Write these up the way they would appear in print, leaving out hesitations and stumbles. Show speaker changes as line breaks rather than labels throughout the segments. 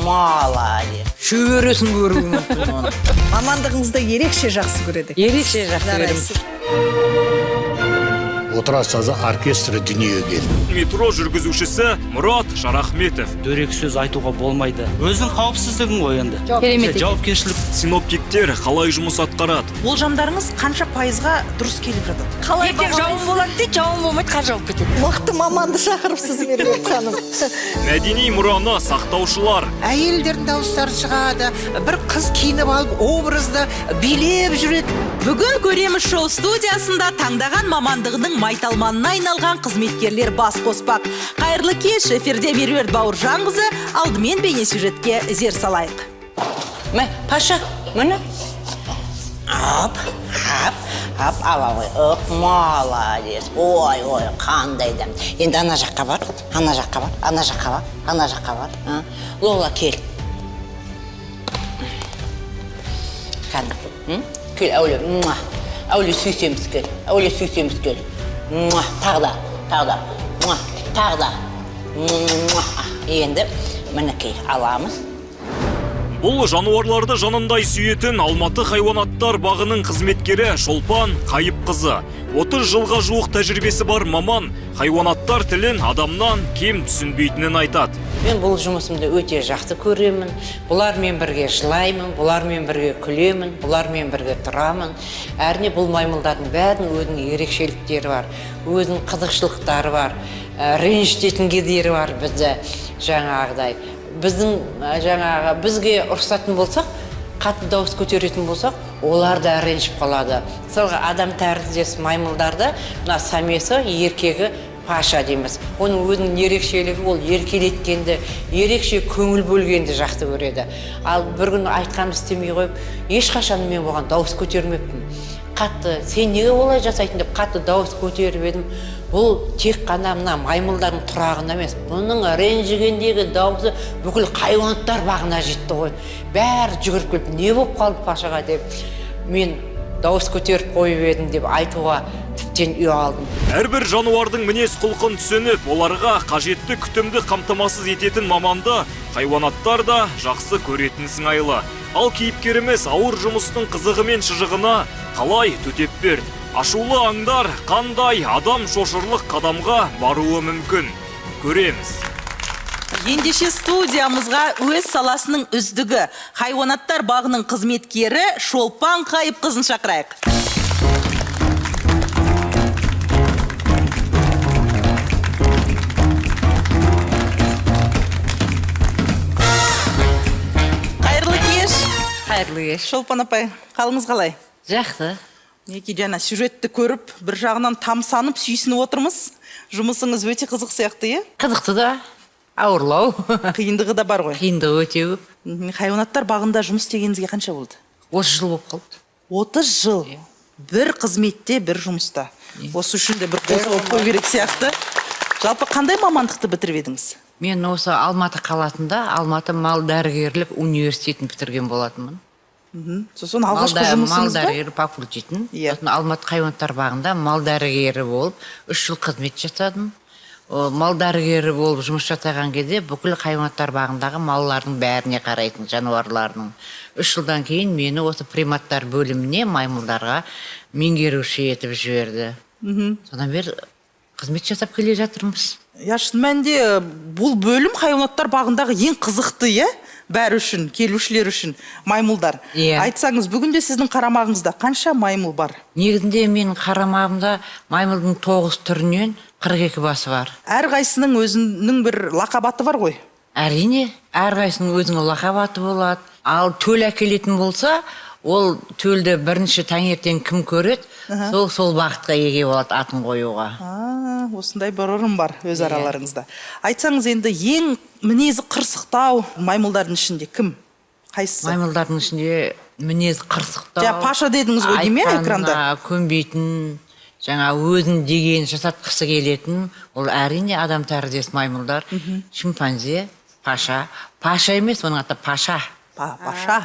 молодец.
Шөбересін көруі мүмкін оны.
Мамандығыңызды ерекше жақсы көреді.
Ерекше жақсы көремін.
Отырас сазы оркестрі дүниеге келді.
Метро жүргізушісі Мұрат Шарахметов.
Дөрекі сөз айтуға болмайды. Өзің қауіпсіздігің ғой енді.
Керемет.
Жауапкершілік.
Синоптиктер қалай жұмыс атқарады?
Болжамдарыңыз қанша пайызға дұрыс келіп жатады?
Қалай жауын болады дейді, жауын болмайды, қар жауып кетеді.
Мықты маманды шақырыпсыз Меруерт ханым.
Мәдени мұраны сақтаушылар.
Әйелдердің дауыстары шығады, бір қыз киініп алып образды билеп жүреді.
Бүгін көреміз шоу студиясында таңдаған мамандығының майталманына айналған қызметкерлер бас қоспақ. Қайырлы кеш, эфирде Меруерт Бауыржанқызы, алдымен бейне сюжетке зер салайық.
Мә, Паша, мұны. Ап, алавай, молодец. Ой, қандай дәм. Енді ана жаққа бар, ана жаққа бар. Лола, кел. Қандай, кел, әуле сүйсеміз кел. Тағда. Енді мінекей аламыз.
Бұл жануарларды жанындай сүйетін Алматы хайуанаттар бағының қызметкері Шолпан Қайыпқызы. 30 жылға жуық тәжірибесі бар маман хайуанаттар тілін адамнан кем түсінбейтінін айтады.
Мен бұл жұмысымды өте жақсы көремін. Бұлармен бірге жылаймын, бұлармен бірге күлемін, бұлармен бірге тұрамын. Әріне бұл маймылдардың бәрінің өзінің ерекшеліктері бар, өзінің қызықшылықтары бар, ренжітетін кездері бар бізді жаңағыдай. Бізге ұрсатын болсақ, қатты дауыс көтеретін болсақ, олар да ренжіп қалады. Мысалға адам тәріздес маймылдарды, мына самесі, еркегі Паша дейміз. Оның өзінің ерекшелігі ол еркелеткенді, ерекше көңіл бөлгенді жақсы көреді. Ал бір күн айтқанды істемей қойып, ешқашан мен оған дауыс көтермеппін. Қатты, сен неге олай жасайтын деп қатты дауыс көтеріп едім. Бұл тек қана мына маймылдардың тұрағында емес. Бұның ренжігендегі дауысы бүкіл хайуанаттар бағына жетті ғой. Бәрі жүгіріп келіп, не болып қалды Пашаға деп. Мен дауыс көтеріп қойып едім деп айтуға тіптен ұялдым.
Әрбір жануардың мінез құлқын түсініп, оларға қажетті күтімді қамтамасыз ететін маманды хайуанаттар да жақсы көретін сыңайлы. Ал кейіпкеріміз ауыр жұмыстың қызығы мен шыжығына қалай төтеп берді? Ашулы аңдар қандай адам шошырлық қадамға баруы мүмкін? Көреміз.
Ендеше студиямызға өз саласының үздігі хайуанаттар бағының қызметкері Шолпан Қайыпқызын шақырайық. Қайырлы кеш.
Қайырлы кеш.
Шолпан апай, қалыңыз қалай?
Жақсы.
Неке жаңа сюжетті көріп, бір жағынан тамсанып, сүйсініп отырмыз. Жұмысыңыз өте қызық сияқты, е?
Қызықты да, ауырлау.
Қиындығы да бар ғой.
Қиындығы өте көп.
Хайуанаттар бағында жұмыс істегеніңізге қанша болды?
30 жыл болып қалды.
30 жыл. Бір қызметте, бір жұмыста. Осы үшін де бір қос болып қой керек сияқты. Жалпы қандай мамандықты бітіріп едіңіз?
Мен осы Алматы қаласында Алматы мал дәрігерлік университетін бітірген болатынмын.
Сосын алғашқы жұмысыңыз
мал
ба?
дәрігері факультетін.
Иә.
Алматы хайуанаттар бағында мал дәрігері болып 3 жыл қызмет жасадым. Мал дәрігері болып жұмыс жасаған кезде бүкіл хайуанаттар бағындағы маллардың бәріне қарайтын, жануарлардың. 3 жылдан кейін мені осы приматтар бөліміне маймылдарға меңгеруші етіп жіберді. Содан бері қызмет жасап келе жатырмыз.
Шын мәнінде бұл бөлім хайуанаттар бағындағы ең қызықты, е? Бәрі үшін, келушілер үшін, маймылдар. Айтсаңыз, бүгінде сіздің қарамағыңызда қанша маймыл бар?
Негізінде менің қарамағымда маймылдың 9 түрінен 42 басы бар.
Әрқайсының өзінің бір лақабаты бар ғой?
Әрине, әрқайсының өзінің лақабаты болады. Ал төл әкелетін болса, ол төлді бірінші таңертең кім көреді, сол бағытқа еге болады атын қоюға.
Осындай бір ұрым бар өз араларыңызда. Айтсаңыз енді ең мінезі қырсықтау маймылдардың ішінде кім? Қайсысы?
Маймылдардың ішінде мінезі қырсықтау.
Паша дедіңіз ғой дейме экранда?
Айтқанына көнбейтін, жаңа өзін деген жасатқысы келетін, ол әрине адам тәріздес маймылдар. Шимпанзе, Паша. Паша емес, оның аты Паша.
Паша.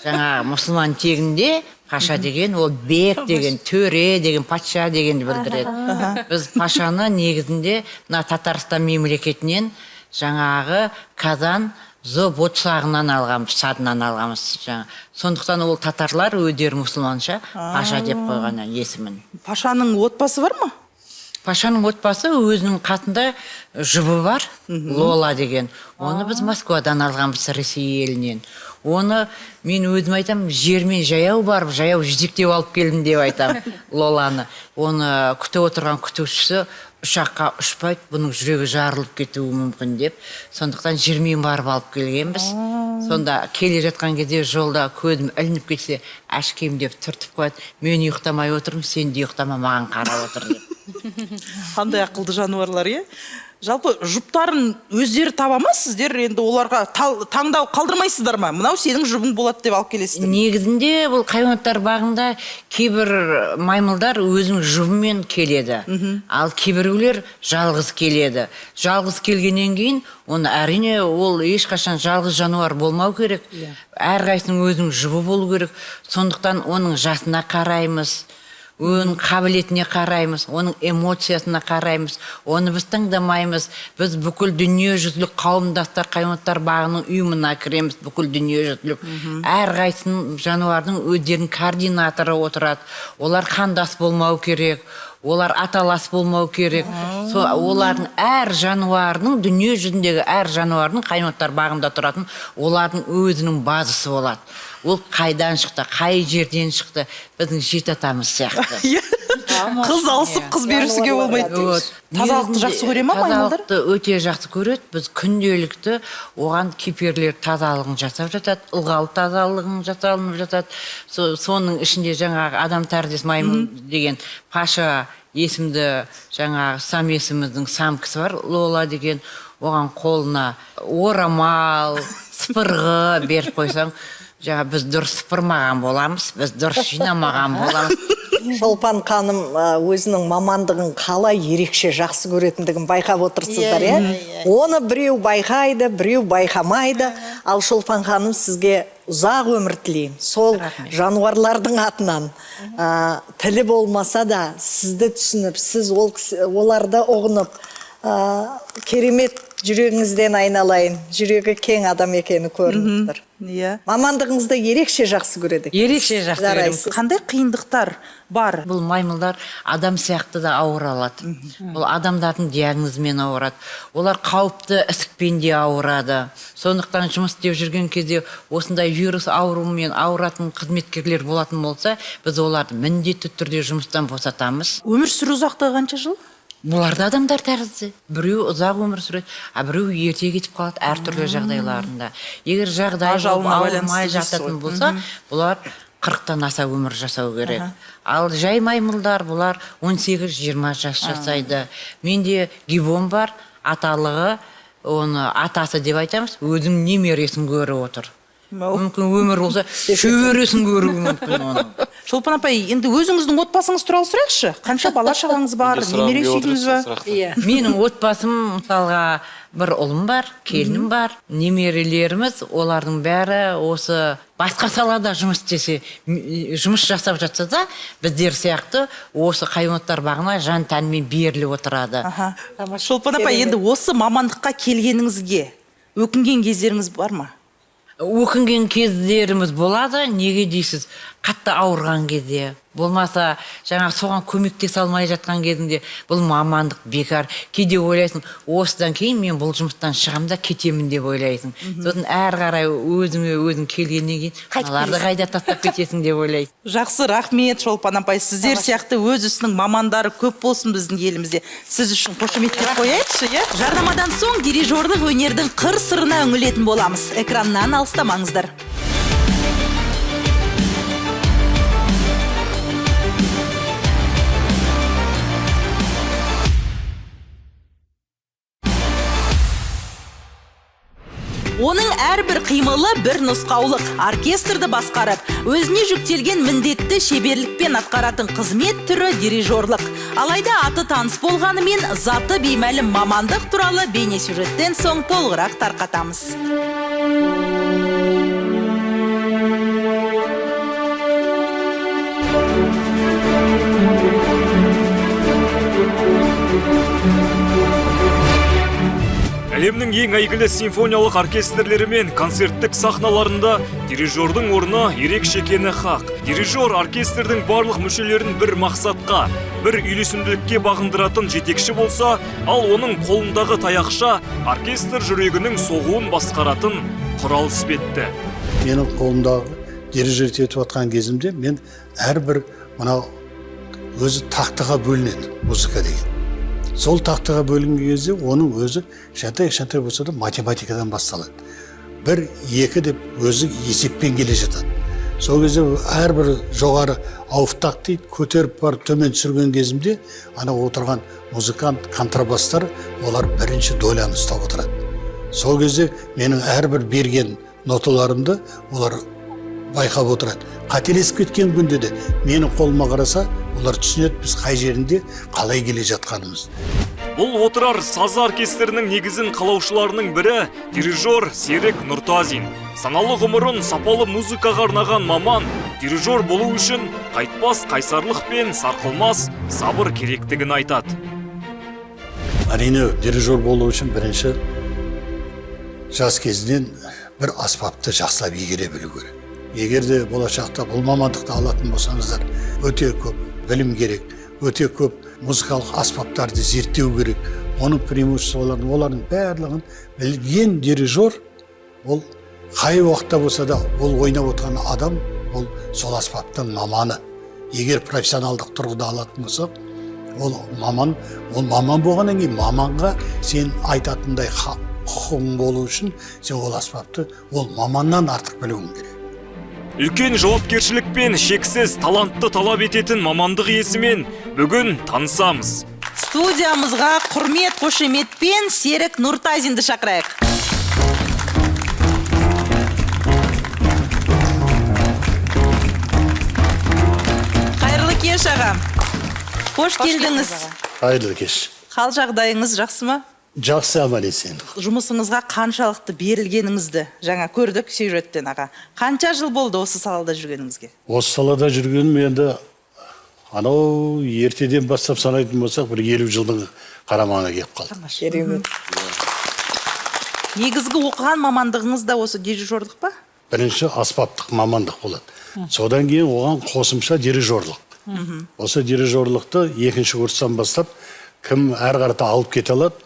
Жаңа мұсылман тегінде Паша деген, ол бек деген, төре деген, патша дегенді білдіреді. Біз Пашаны негізінде Татарстан мемлекетінен жаңағы Казан Зобот сағынан алғанбыз, садынан алғанбыз жаңа. Сондықтан ол татарлар өздері мұсылманша Паша деп қойған есімін.
Пашаның отбасы бар ма?
Пашаның отбасы өзінің қатында жұбы бар, Лола деген. Оны біз Москвадан алғанбыз, Ресей елінен. Оны мен өзім айтам, жермен жаяу барып, жаяу жетектеп алып келдім деп айтам Лоланы. Оны күтіп отырған күтушісі ұшаққа ұшпайды, бұның жүрегі жарылып кетуі мүмкін деп. Сондықтан жермен барып алып келгенбіз. Сонда келе жатқан кезде жолда көзім ілініп кетсе, әшкем деп түртіп қояды. Мен ұйықтамай отырмын, сен де ұйықтама, маған қарап отыр деп.
Қандай ақылды жануарлар, е? Жалпы жұптарын өздері таба ма сіздер? Енді оларға таңдау қалдырмайсыздар ма? Мынау сенің жұбың болады деп алып келесіздер.
Негізінде бұл хайуанаттар бағында кейбір маймылдар өзінің жұбымен келеді. Ал кейбіреулер жалғыз келеді. Жалғыз келгеннен кейін, оны әрине ол ешқашан жалғыз жануар болмау керек. Әрқайсының өзінің жұбы болу керек. Сондықтан оның жасына қараймыз, оның қабілетіне қараймыз, оның эмоциясына қараймыз, оны біз тыңдамаймыз. Біз бүкіл дүниежүзілік қауымдастар хайуанаттар бағының ұйымына кіреміз, бүкіл дүниежүзілік. Әрқайсының жануардың өздерінің координаторы отырады. Олар қандас болмау керек, олар аталас болмау керек. Олардың әр жануарының, дүние жүзіндегі әр жануарының хайуанаттар бағында тұратын, олардың өзінің базысы болады. Ол қайдан шықты, қай жерден шықты, біздің жеті атамыз сияқты.
Қыз алысып қыз берісуге болмайды. Тазалықты жақсы көре ма маймылдар?
Тазалықты өте жақсы көреді. Біз күнделікті оған киперлер тазалығын жасап жатады, ылғал тазалығын жасалынып жатады. Соның ішінде жаңағы адам тәріздес маймыл деген Паша есімді жаңағы самесіміздің самкысы бар, Лола деген. Оған қолына орамал, сыпырғы беріп қойсаң, жаңа біз дұрыс сыпырмаған боламыз, біз дұрыс жинамаған боламыз.
Шолпан ханым өзінің мамандығын қалай ерекше жақсы көретіндігін байқап отырсыздар, Оны біреу байқайды, біреу байқамайды. Ал Шолпан ханым сізге ұзақ өмір тілеймін. Сол жануарлардың атынан тілі болмаса да сізді түсініп, сіз оларды ұғынып, керемет жүрегіңізден айналайын, жүрегі кең адам екені көрініп тұр. Мамандығыңызды ерекше жақсы көреді.
Ерекше жақсы көреді.
Қандай қиындықтар бар?
Бұл маймылдар адам сияқты да ауыра алады. Бұл адамдардың диагнозымен ауырады. Олар қауіпті ісікпен де ауырады. Сондықтан жұмыс істеп жүрген кезде осындай вирус ауруымен ауыратын қызметкерлер болатын болса, біз оларды міндетті түрде жұмыстан босатамыз.
Өмір сүру ұзақтығы қанша жыл?
Бұлар да адамдар тәрізді. Біреу ұзақ өмір сүреді, а біреу ерте кетіп қалады әртүрлі жағдайларында. Егер жағдай ауырмай жататын болса, бұлар 40-тан аса өмір жасау керек. Ал жай маймылдар бұлар 18-20 жас жасайды. Менде гибон бар, аталығы, оны атасы деп айтамыз, өзім немересін көріп отыр. Мүмкін өмір болса, шөбересін көруі мүмкін оның.
Шолпан апай, енді өзіңіздің отбасыңыз туралы сұрайықшы. Қанша бала шағаңыз бар, немере сүйдіңіз ба?
Менің отбасым, мысалға, бір ұлым бар, келінім бар, немерелеріміз, олардың бәрі осы басқа салада жұмыс істесе, жұмыс жасап жатса да, біздер сияқты осы хайуанаттар бағына жан тәнмен беріліп отырады.
Шолпан апай, енді осы мамандыққа келгеніңізге өкінген кездеріңіз бар ма?
Өкінген кездеріміз болады, неге дейсіз, қатты ауырған кезде. Болмаса, жаңа соған көмектесе алмай жатқан кезінде бұл мамандық бекар. Кейде ойлайсың, осыдан кейін мен бұл жұмыстан шығам да кетемін деп ойлайсың. Сосын әр қарай өзің келгеннен кейін, аларды қайда тастап кетесің деп ойлайсың.
Жақсы, рахмет Шолпан апай. Сіздер сияқты өз ісінің мамандары көп болсын біздің елімізде. Сіз үшін қошеметтеп қояйықшы, Жарнамадан соң дирижерлік өнердің қыр сырына үңілетін боламыз. Экраннан алыстамаңыздар. Оның әрбір қимылы бір нұсқаулық. Оркестрді басқарып, өзіне жүктелген міндетті шеберлікпен атқаратын қызмет түрі дирижерлік. Алайда аты таныс болғанымен заты беймәлім мамандық туралы бейнесюжеттен соң толығырақ тарқатамыз.
Әлемнің ең әйгілі симфониялық оркестрлері мен концерттік сахналарында дирижердің орны ерекше екені хақ. Дирижер оркестрдің барлық мүшелерін бір мақсатқа, бір үйлесімділікке бағындыратын жетекші болса, ал оның қолындағы таяқша оркестр жүрегінің соғуын басқаратын құрал іспетті.
Менің қолымдағы дирижер етіп жатқан кезімде мен әрбір мынау өзі тақтыға бөлінеді музыка деген. Сол тақтыға бөлінген кезде оның өзі шантай болса да математикадан басталады. 1, 2 деп өзі есеппен келе жатады. Сол кезде әрбір жоғары ауыфтақ дейді, көтеріп барып төмен түсірген кезімде ана отырған музыкант, контрабастар олар бірінші доляны ұстап отырады. Сол кезде менің әрбір берген ноталарымды олар байқап отырады. Қателесіп кеткен күнде де менің қолыма қараса, олар түсінеді біз қай жерінде қалай келе жатқанымыз.
Бұл отырар сазы оркестрінің негізін қалаушыларының бірі дирижер Серік Нұртазин. Саналы ғұмырын сапалы музыкаға арнаған маман, дирижер болу үшін қайтпас қайсарлық пен сарқылмас сабыр керектігін айтады.
Әрине, дирижер болу үшін бірінші жас кезінен бір аспапты жақсылап игере білу керек. Егер де болашақта бұл мамандықты алатын болсаңыздар, өте көп білім керек, өте көп музыкалық аспаптарды зерттеу керек. Оның преимуществоларын, олардың барлығын білген дирижер, ол қай уақытта болса да ол ойнап отырған адам, ол сол аспаптың маманы. Егер профессионалдық тұрғыда алатын болса, ол маман болғаннан кейін маманға сен айтатындай құқың болу үшін сен ол аспапты ол маманнан артық білуің керек.
Үлкен жауапкершілік пен шексіз талантты талап ететін мамандық иесімен бүгін танысамыз.
Студиямызға құрмет қошеметпен Серік Нұртазинді шақырайық. Қайырлы кеш аға. Қош келдіңіз.
Қайырлы кеш.
Қал жағдайыңыз жақсы ма?
Жақсы, аман есен.
Жұмысыңызға қаншалықты берілгеніңізді жаңа көрдік сюжеттен аға. Қанша жыл болды осы салада жүргеніңізге?
Осы салада жүргенім енді анау ертеден бастап санайтын болсақ, бір 50 жылдың қарамағына келіп қалды.
Керемет.
Негізгі оқыған мамандығыңыз да осы дирижерлік па?
Бірінші аспаптық мамандық болады. Содан кейін оған қосымша дирижерлік. Осы дирижерлікті екінші курстан бастап кім әр қарата алып кете алады,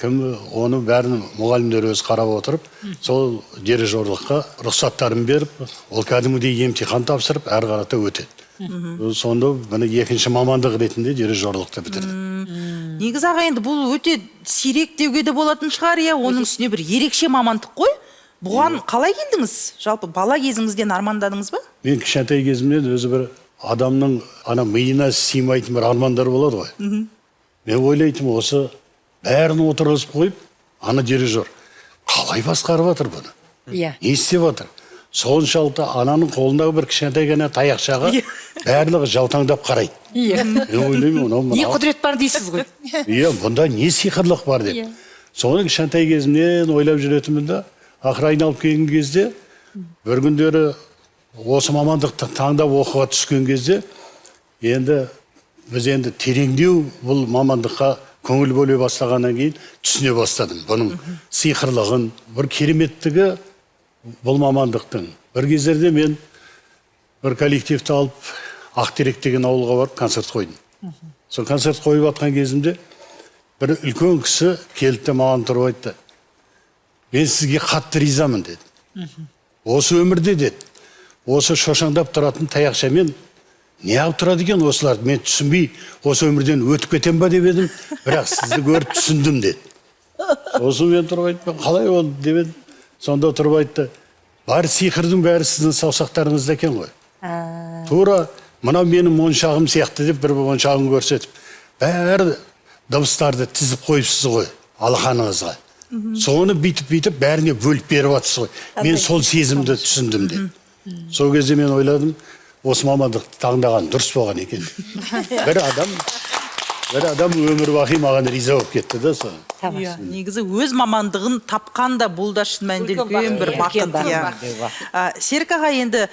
кім оны бәрін мұғалімдер өзі қарап отырып, сол дирижерлікқа рұқсаттарын беріп, ол кәдімгідей емтихан тапсырып, әр қарата өтеді. Сонда мені екінші мамандық ретінде дирижерлікті бітірді.
Негізі аға енді бұл өте сирек деуге де болатын шығар, иә, оның үстіне бір ерекше мамандық қой. Бұған қалай келдіңіз? Жалпы бала кезіңізден армандадыңыз ба?
Мен кішкентай кезімнен өзі бір адамның ана миына сыймайтын бір армандар болады ғой. Мен ойлайтын осы бәрін отырғызып қойып, ана дирижер қалай басқарып жатыр бұны?
Иә.
Не істеп жатыр? Соншалықты ананың қолындағы бір кішкентай ғана таяқшаға барлығы жаутаңдап қарайды.
Иә.
Мен ойлаймын,
Не құдірет бар дейсіз ғой.
Иә, бұнда не сиқырлық бар деп. Соны кішкентай кезімнен ойлап жүретінмін да, ақыры айналып келген кезде, бір күндері осы мамандықты таңдап оқуға түскен кезде, енді біз енді тереңдеу бұл мамандыққа көңіл бөле бастағаннан кейін түсіне бастадым. Бұның сиқырлығын, бір кереметтігі бұл мамандықтың. Бір кездерде мен бір коллективті алып, Ақтерек деген ауылға барып концерт қойдым. Сол концерт қойып атқан кезімде бір үлкен кісі келді де маған тұрып айтты. Мен сізге қатты ризамын деді. Осы өмірде деді, осы шошаңдап тұратын таяқшамен не алып тұрады екен осыларды, мен түсінбей осы өмірден өтіп кетем ба деп едім, бірақ сізді көріп түсіндім деді. Осы мен тұрып айтпен, қалай ол деп едім. Сонда тұрып айтты, бар сиқырдың бәрі сіздің саусақтарыңызда екен ғой. Тура мынау менің моншағым сияқты деп бір моншағын көрсетіп, бәрі дыбыстарды тізіп қойыпсыз ғой алақаныңызға. Соны бүйтіп бәріне бөліп беріп жатсыз ғой. Мен сол сезімді түсіндім деп. Сол кезде мен ойладым, осы мамандықты таңдаған дұрыс болған екен. Бір адам өмір бақи маған риза болып кетті да сол.
Негізі өз мамандығын тапқан да бұл да шын мәнінде үлкен бір бақыт. Серік аға, енді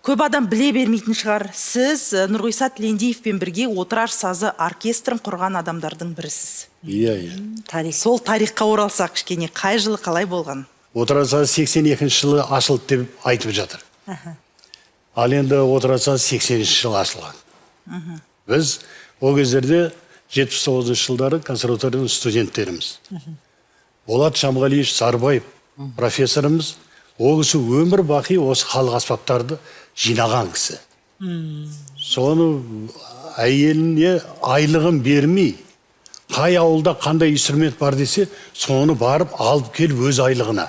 көп адам біле бермейтін шығар. Сіз Нұрғиса Тілендиевпен бірге Отырар сазы оркестрін құрған адамдардың бірісіз.
Иә.
Сол тарихқа оралсақ кішкене, қай жылы қалай болған?
Отырар сазы 82 жылы ашылды деп айтып жатыр. Ал енді Отырар сазы 80 жылы ашылған. Біз о кездерде 79 жылдары консерваторияның студенттеріміз. Болат Шамғалиевич Сарбаев профессорымыз, ол кісі өмір бақи осы халық аспаптарды жинаған кісі. Соны әйеліне айлығын бермей, қай ауылда қандай инструмент бар десе, соны барып алып келіп өз айлығына.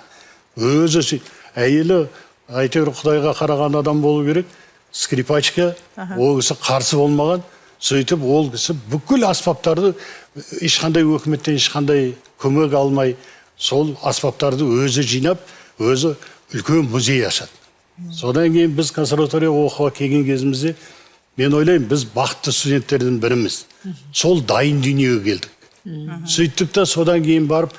Өзі әйелі әйтеуір Құдайға қараған адам болу керек, скрипачка, ол кісі қарсы болмаған. Сөйтіп ол кісі бүкіл аспаптарды ешқандай өкіметтен ешқандай көмек алмай, сол аспаптарды өзі жинап, өзі үлкен музей ашады. Содан кейін біз консерватория оқуға келген кезімізде, мен ойлаймын, біз бақытты студенттердің біріміз. Сол дайын дүниеге келдік. Сөйттік та содан кейін барып,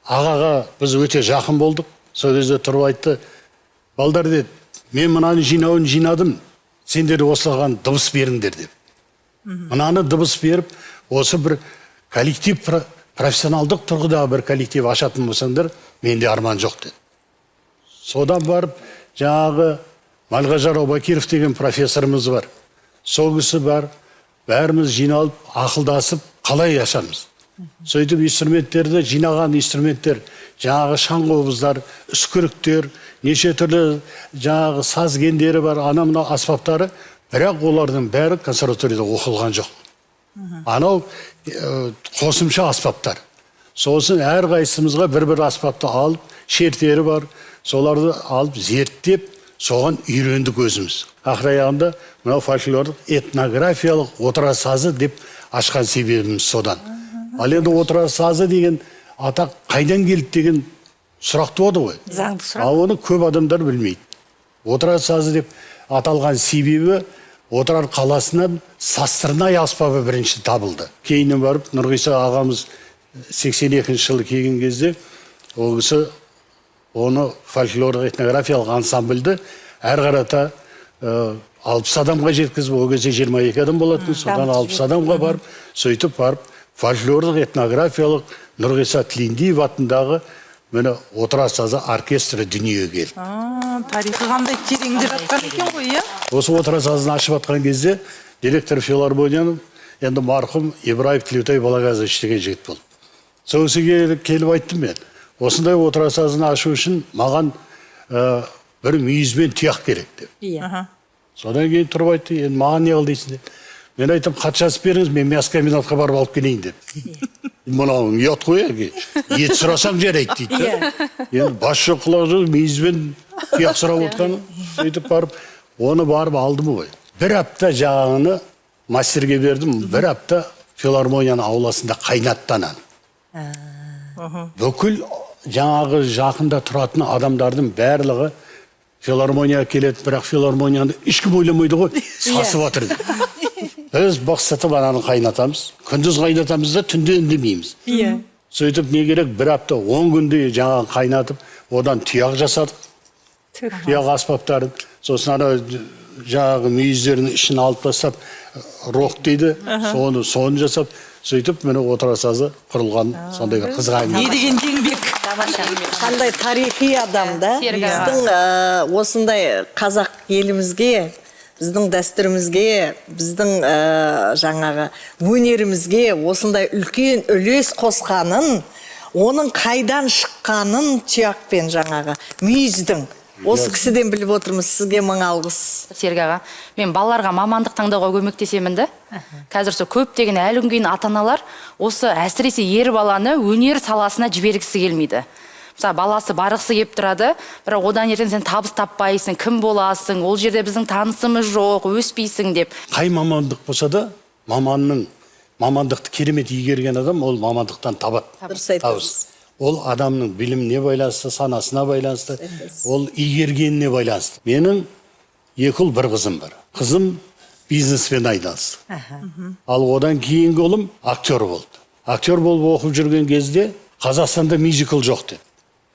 ағаға біз өте жақын болдық. Сол кезде тұрып айтты, балдар деді, мен мынаны жинадым, сендер осылаған дыбыс беріңдер деп. Мынаны дыбыс беріп, осы бір коллектив, профессионалдық тұрғыда бір коллектив ашатын болсаңдар, менде арман жоқ деді. Содан барып, жаңағы Малғажар Обакиров деген профессорымыз бар. Сол кісі бар, бәріміз жиналып, ақылдасып, қалай ашамыз. Сөйтіп инструменттерді, жинаған инструменттер, жаңағы шаңқобыздар, үскіріктер, неше түрлі жаңағы саз гендері бар, ана-мына аспаптары, бірақ олардың бәрі консерваторияда оқылған жоқ. Анау қосымша аспаптар. Сосын әр қайсымызға бір-бір аспапты алып, шертері бар, соларды алып зерттеп, соған үйрендік өзіміз. Ақыр аяғында мынау фольклорлық этнографиялық Отырар сазы деп ашқан себебіміз содан. Ал енді Отырар сазы деген атақ қайдан келді деген сұрақ туады ғой.
Заңды сұрақ.
Ал оны көп адамдар білмейді. Отырар сазы деп аталған себебі Отырар қаласынан Састырнай аспабы бірінші табылды. Кейіннен барып Нұрғиса ағамыз 82 жылы келген кезде ол кісі оны фольклорлық этнографиялық ансамбльді әр қарата 60 адамға жеткізіп, ол кезде 22 адам болатын, содан 60 адамға барып, сөйтіп барып, фольклорлық этнографиялық Нұрғиса Тілендиев атындағы мені Отырар сазы оркестрі дүниеге келді.
Тарихы қандай тереңде жатқан екен ғой, иә?
Осы Отырар сазын ашып атқан кезде директор филармонияның енді марқұм Ибраев Тілеутай Балағазович деген жігіт болды. Сол кісіге келіп айттым мен, осындай Отырар сазын ашу үшін маған бір мүйіз бен тұяқ керек деп. Содан кейін тұрып айтты, енді маған не қыл дейсің деп. Мен айтым, хат жазып беріңіз, мен мясокомбинатқа барып алып келейін деп. Мынау ұят қой, ет сұрасаң жарайды дейді. Енді бас жоқ құлақ жоқ, мүйізбен тұяқ сұрап отқаны, сөйтіп барып, оны барып алдым ғой. Бір апта жағаны мастерге бердім, бір апта филармонияның ауласында қайнаттанан. Бүкіл жаңағы жақында тұратын адамдардың барлығы филармонияға келеді, бірақ филармонияны ешкім ойламайды ғой, сасып отыр. Біз бақсатып ананы қайнатамыз, күндіз қайнатамыз да түнде үндемейміз. Сөйтіп не керек, бір апта 10 күнде жаңағы қайнатып, одан тұяқ жасадық, тұяқ аспаптарын, сосын ана жаңағы мүйіздерінің ішін алып тастап, рок дейді, соны жасап, сөйтіп мені Отырар сазы құрылған сондай бір қызық әңгіме.
Не деген еңбек?
Қандай тарихи адам да. Біздің осындай қазақ елімізге, біздің дәстүрімізге, біздің жаңағы өнерімізге осындай үлкен үлес қосқанын, оның қайдан шыққанын тұяқпен жаңағы мүйіздің. Осы кісіден біліп отырмыз, сізге мың алғыс.
Серік аға, мен балаларға мамандық таңдауға көмектесемін да. Қазір сол көптеген әлі күнге дейін ата-аналар осы әсіресе ер баланы өнер саласына жібергісі келмейді. Мысалы, баласы барғысы келіп тұрады, бірақ одан ертең сен табыс таппайсың, кім боласың, ол жерде біздің танысымыз жоқ, өспейсің деп.
Қай мамандық болса да, мамандықты керемет игерген адам ол мамандықтан табады.
Дұрыс айтасыз.
Ол адамның біліміне байланысты, санасына байланысты, ол игергеніне байланысты. Менің 2 ұл 1 қызым бар. Қызым бизнеспен айналысты. Ал одан кейінгі ұлым актер болды. Актер болып оқып жүрген кезде Қазақстанда мюзикл жоқ деді.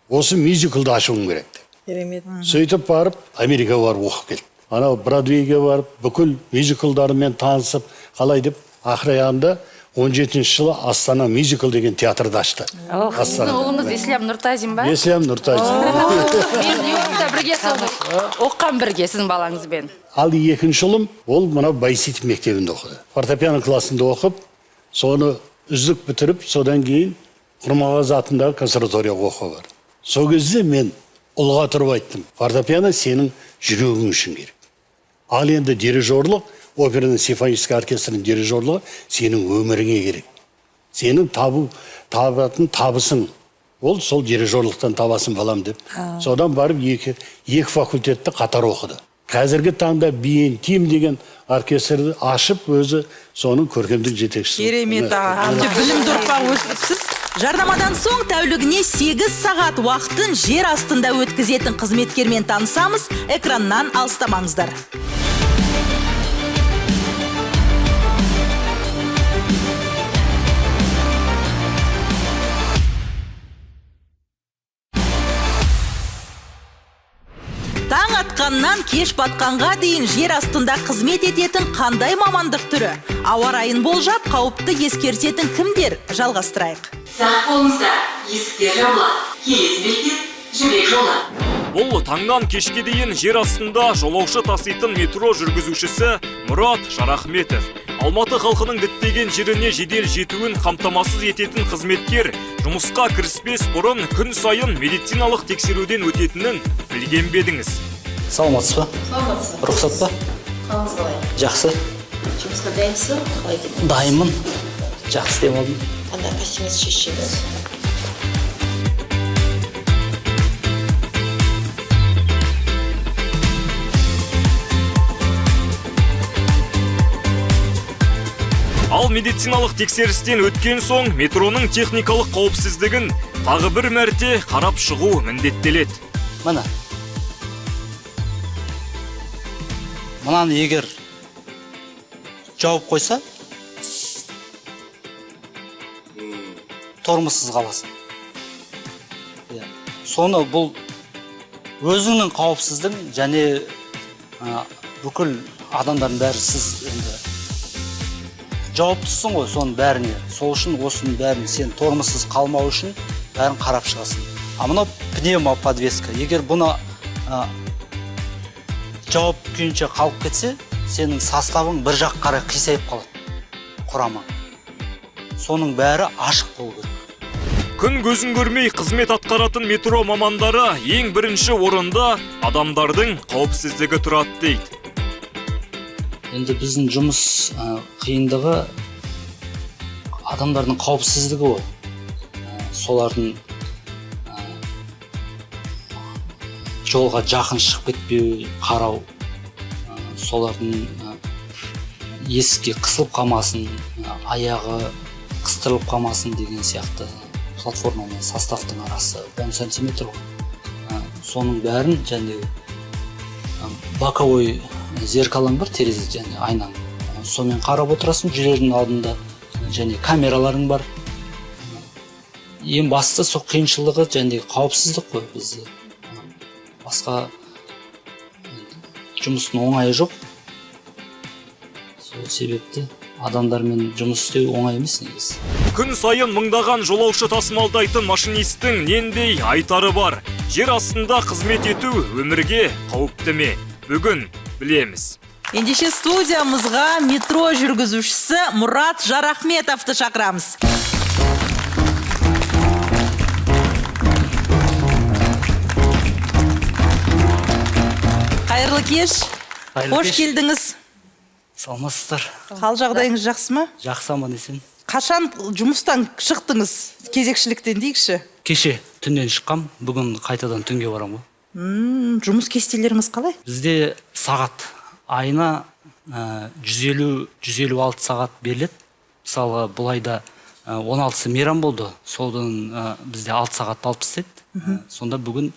Осы мюзиклді ашуым керек деп.
Керемет.
Сөйтіп барып Америкаға барып оқып келді. анау Бродвейге барып, бүкіл мюзиклдарымен танысып, қалай деп, ақыр аяғында 17-ші жылы Астана мюзикл деген театрды ашты.
Сіздің ұлыңыз Еслям Нұртазин ба?
Еслям Нұртазин.
Мен Нью-Йоркта бірге оққан бірге сіздің балаңызбен.
Ал екінші ұлым, ол мынау Байсейітов мектебінде оқыды. Фортепиано классында оқып, соны үздік бітіріп, содан кейін Құрмағазы атындағы консерваторияға оқуға барды. Сол кезде мен ұлға тұрып айттым, фортепиано сенің жүрегің үшін керек. Ал енді дирижерлық, операның симфонический оркестрінің дирижерлығы сенің өміріңе керек. Сенің табатын табысың. Ол сол дирижерлықтан табасын балам деп. Содан барып екі факультетті қатар оқыды. Қазіргі таңда BNTM деген оркестрді ашып, өзі соның көркемдік жетекшісі.
Керемет аға. Білімді ұрпақ өсіпсіз. Жарнамадан соң тәулігіне 8 сағат уақытын жер астында өткізетін қызметкермен танысамыз. Экраннан алыстамаңыздар. Таң атқаннан кеш батқанға дейін жер астында қызмет ететін қандай мамандық түрі? Ауа райын болжап, қауіпті ескертетін кімдер? Жалғастырайық.
Сақ болыңыздар, есіктер жабылады. Келесі бекет жібек жолы.
Бұл таңнан кешке дейін жер астында жолаушы таситын метро жүргізушісі Мұрат Жарахметов. Алматы халқының діттеген жеріне жедел жетуін қамтамасыз ететін қызметкер жұмысқа кіріспес бұрын күн сайын медициналық тексеруден өтетінін білген бедіңіз.
Саламатсыз ба?
Саламатсыз.
Рұқсат па?
Қалыңыз қалай?
Жақсы.
Жұмысқа дайынсыз ба? Қалай деп?
Дайынмын. Жақсы демалдым.
Қандай костюміңізді шешесіз?
Ал медициналық тексерістен өткен соң метроның техникалық қауіпсіздігін тағы бір мәрте қарап шығу міндеттеледі.
Мына. Мынаны егер жауып қойса, тормозсыз қаласың. Соны бұл өзіңнің қауіпсіздің және бүкіл адамдардың бәрі сіз енді жауаптысың ғой соның бәріне. Сол үшін осының бәріне сен тормозсыз қалмау үшін бәрін қарап шығасың. А мына пневмоподвеска. Егер бұны жауап күйінше қалып кетсе, сенің составың бір жақ қарай қисайып қалады. Құрамы. Соның бәрі ашық болу керек.
Күн көзін көрмей қызмет атқаратын метро мамандары ең бірінші орында адамдардың қауіпсіздігі тұрады дейді.
Енді біздің жұмыс қиындығы адамдардың қауіпсіздігі ғой. Солардың жолға жақын шығып кетпеу, қарау, солардың есікке қысылып қалмасын, аяғы қыстырылып қалмасын деген сияқты платформа мен составтың арасы 10 сантиметр ғой. Соның бәрін және боковой зеркалаң бар, терезе және айнаң. Сонымен қарап отырасың жүрердің алдында және камераларың бар. Ең басты сол қиыншылығы және қауіпсіздік қой бізде. Басқа жұмыстың оңайы жоқ. Сол себепті адамдармен жұмыс істеу оңай емес негізі.
Күн сайын мыңдаған жолаушы тасымалдайтын машинистің нендей айтары бар. Жер астында қызмет ету өмірге қауіпті ме? Бүгін білеміз.
Ендеше студиямызға метро жүргізушісі Мұрат Жарахметовты шақырамыз. Қайырлы кеш. Қош келдіңіз.
Саламатсыздар.
Қал жағдайыңыз жақсы ма?
Жақсы, аман есен.
Қашан жұмыстан шықтыңыз? Кезекшіліктен дейікші.
Кеше түннен шыққам, бүгін қайтадан түнге барам ғой.
Жұмыс кестелеріңіз қалай?
Бізде сағат айына 150-156 сағат беріледі. Мысалы, бұл айда 16-сы мейрам болды. Солдан бізде 6 сағат алып істеді. Сонда бүгін